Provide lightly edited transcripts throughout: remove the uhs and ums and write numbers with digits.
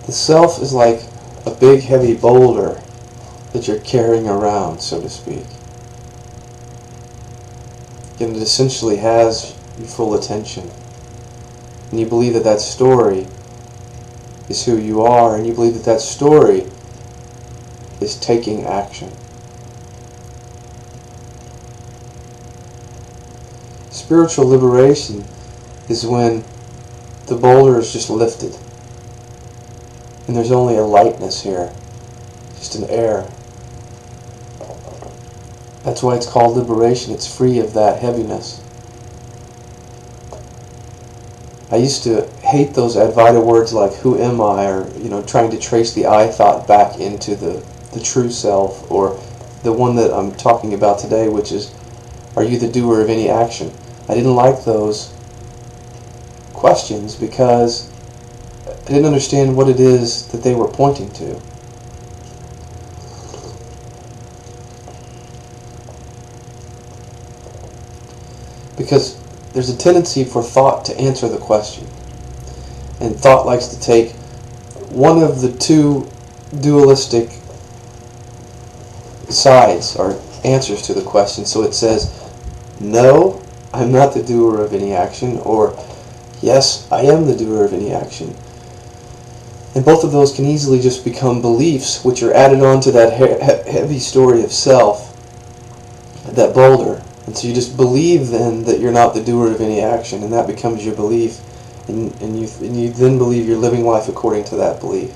The self is like a big heavy boulder that you're carrying around, so to speak. And it essentially has your full attention. And you believe that that story is who you are, and you believe that that story is taking action. Spiritual liberation is when the boulder is just lifted. And there's only a lightness here. Just an air. That's why it's called liberation. It's free of that heaviness. I used to hate those Advaita words like, who am I? Or, trying to trace the I thought back into the true self. Or the one that I'm talking about today, which is, are you the doer of any action? I didn't like those questions because I didn't understand what it is that they were pointing to. Because there's a tendency for thought to answer the question. And thought likes to take one of the two dualistic sides or answers to the question. So it says, no, I'm not the doer of any action, or yes, I am the doer of any action. And both of those can easily just become beliefs which are added on to that heavy story of self, that boulder. And so you just believe then that you're not the doer of any action, and that becomes your belief. And you then believe you're living life according to that belief.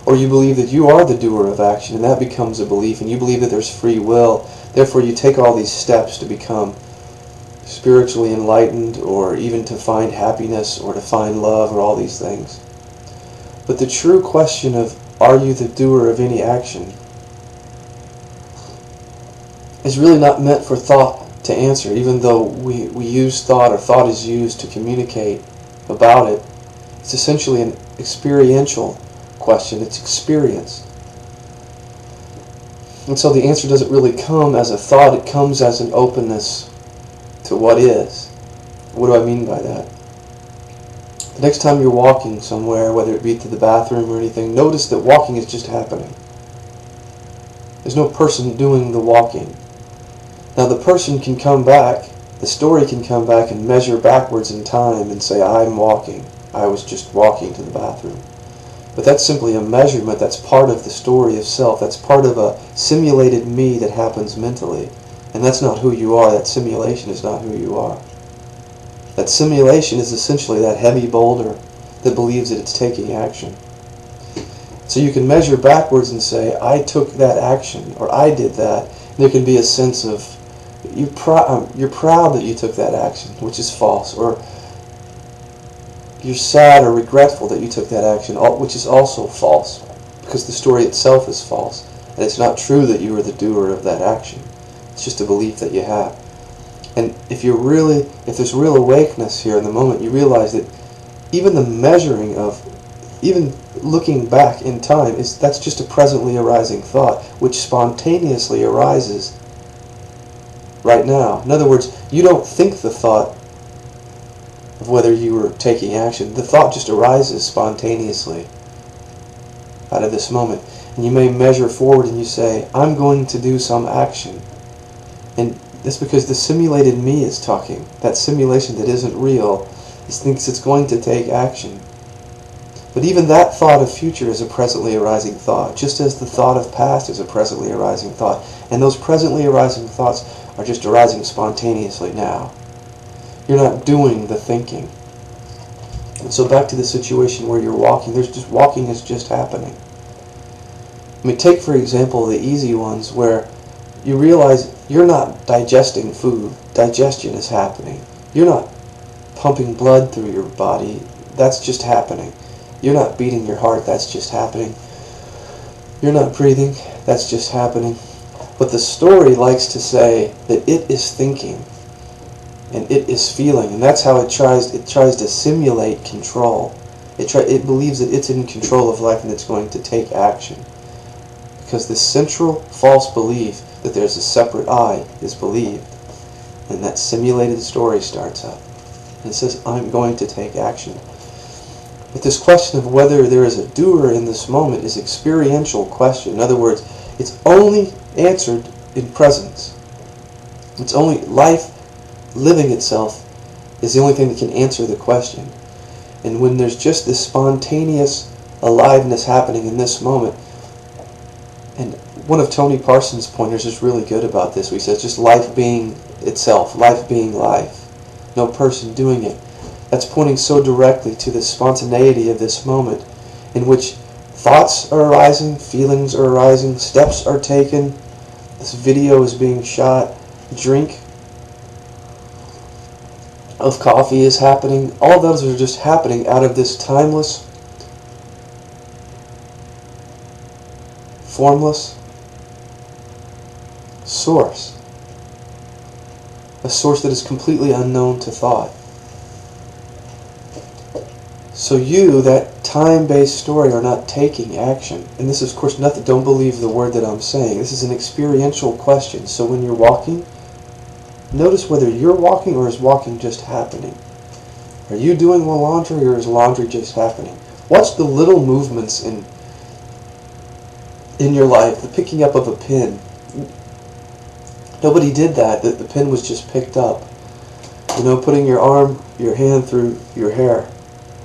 Or you believe that you are the doer of action, and that becomes a belief, and you believe that there's free will. Therefore you take all these steps to become spiritually enlightened, or even to find happiness, or to find love, or all these things. But the true question of, are you the doer of any action, is really not meant for thought to answer, even though we use thought, or thought is used to communicate about it. It's essentially an experiential question. It's experience. And so the answer doesn't really come as a thought, it comes as an openness to what is. What do I mean by that? The next time you're walking somewhere, whether it be to the bathroom or anything, notice that walking is just happening. There's no person doing the walking. Now the person can come back, the story can come back and measure backwards in time and say, I'm walking. I was just walking to the bathroom. But that's simply a measurement. That's part of the story of self. That's part of a simulated me that happens mentally. And that's not who you are. That simulation is not who you are. That simulation is essentially that heavy boulder that believes that it's taking action. So you can measure backwards and say, I took that action, or I did that. There can be a sense of, you're proud that you took that action, which is false, or you're sad or regretful that you took that action, which is also false, because the story itself is false, and it's not true that you were the doer of that action. It's just a belief that you have. And if there's real awakeness here in the moment, you realize that even the measuring of, even looking back in time, that's just a presently arising thought, which spontaneously arises right now. In other words, you don't think the thought of whether you were taking action. The thought just arises spontaneously out of this moment. And you may measure forward and you say, I'm going to do some action. And that's because the simulated me is talking. That simulation that isn't real thinks it's going to take action. But even that thought of future is a presently arising thought, just as the thought of past is a presently arising thought. And those presently arising thoughts are just arising spontaneously now. You're not doing the thinking. And so back to the situation where you're walking, walking is just happening. I mean, take for example the easy ones where you realize you're not digesting food. Digestion is happening. You're not pumping blood through your body. That's just happening. You're not beating your heart. That's just happening. You're not breathing. That's just happening. But the story likes to say that it is thinking and it is feeling, and that's how it tries to simulate control. It believes that it's in control of life and it's going to take action. Because the central false belief that there's a separate I is believed. And that simulated story starts up. And it says, I'm going to take action. But this question of whether there is a doer in this moment is experiential question. In other words, it's only answered in presence. It's only life living itself is the only thing that can answer the question. And when there's just this spontaneous aliveness happening in this moment, and one of Tony Parsons' pointers is really good about this. He says just life being itself, life being life, no person doing it. That's pointing so directly to the spontaneity of this moment in which thoughts are arising, feelings are arising, steps are taken, this video is being shot, drink of coffee is happening. All those are just happening out of this timeless, formless source. A source that is completely unknown to thought. So you, that time-based story, are not taking action. And this is, of course, nothing. Don't believe the word that I'm saying. This is an experiential question. So when you're walking, notice whether you're walking or is walking just happening. Are you doing the laundry or is laundry just happening? Watch the little movements in your life. The picking up of a pin. Nobody did that. The pin was just picked up. Putting your hand through your hair.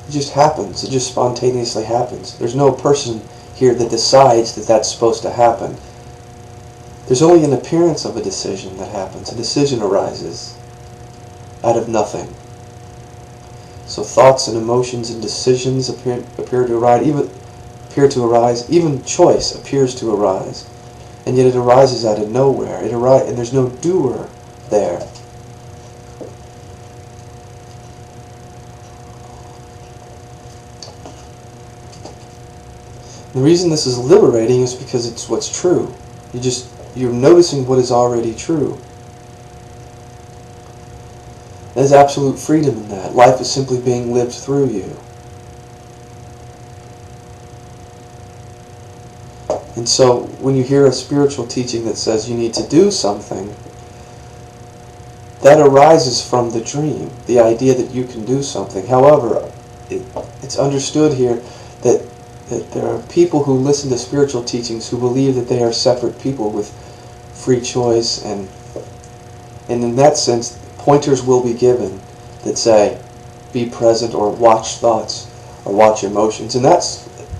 It just happens. It just spontaneously happens. There's no person here that decides that that's supposed to happen. There's only an appearance of a decision that happens. A decision arises out of nothing. So thoughts and emotions and decisions appear to arise. Even choice appears to arise. And yet it arises out of nowhere. And there's no doer there. The reason this is liberating is because it's what's true. You're noticing what is already true. There's absolute freedom in that. Life is simply being lived through you. And so when you hear a spiritual teaching that says you need to do something, that arises from the dream, the idea that you can do something. However, it's understood here that there are people who listen to spiritual teachings who believe that they are separate people with free choice, and in that sense, pointers will be given that say, be present or watch thoughts or watch emotions. And that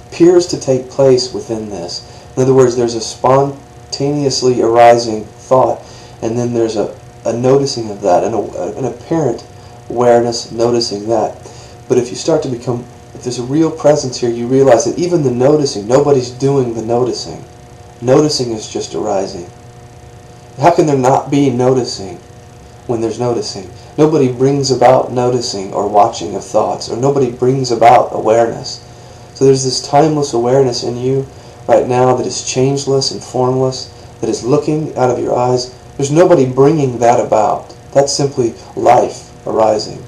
appears to take place within this. In other words, there's a spontaneously arising thought, and then there's a noticing of that, an apparent awareness noticing that. But if you start to become, if there's a real presence here, you realize that even the noticing, nobody's doing the noticing. Noticing is just arising. How can there not be noticing when there's noticing? Nobody brings about noticing or watching of thoughts, or nobody brings about awareness. So there's this timeless awareness in you right now that is changeless and formless, that is looking out of your eyes. There's nobody bringing that about. That's simply life arising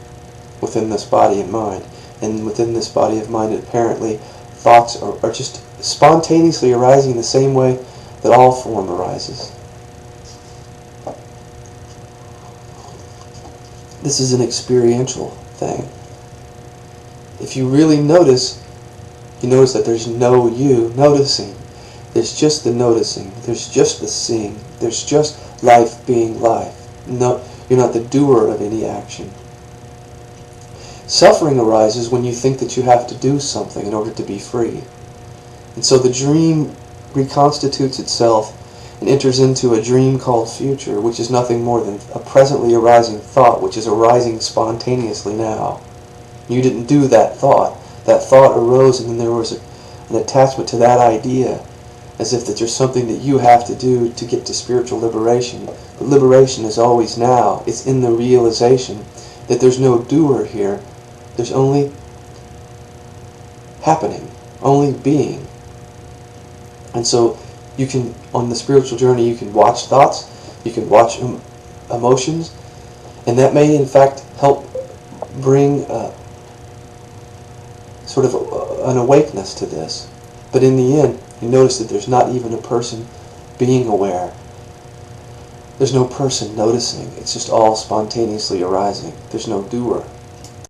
within this body and mind. And within this body of mind, apparently, thoughts are just spontaneously arising in the same way that all form arises. This is an experiential thing. If you really notice, you notice that there's no you noticing. There's just the noticing. There's just the seeing. There's just life being life. No, you're not the doer of any action. Suffering arises when you think that you have to do something in order to be free. And so the dream reconstitutes itself and enters into a dream called future, which is nothing more than a presently arising thought, which is arising spontaneously now. You didn't do that thought. That thought arose, and then there was an attachment to that idea, as if that there's something that you have to do to get to spiritual liberation. But liberation is always now. It's in the realization that there's no doer here. There's only happening, only being. And so you can, on the spiritual journey, you can watch thoughts, you can watch emotions, and that may in fact help bring sort of an awakeness to this. But in the end, you notice that there's not even a person being aware. There's no person noticing. It's just all spontaneously arising. There's no doer.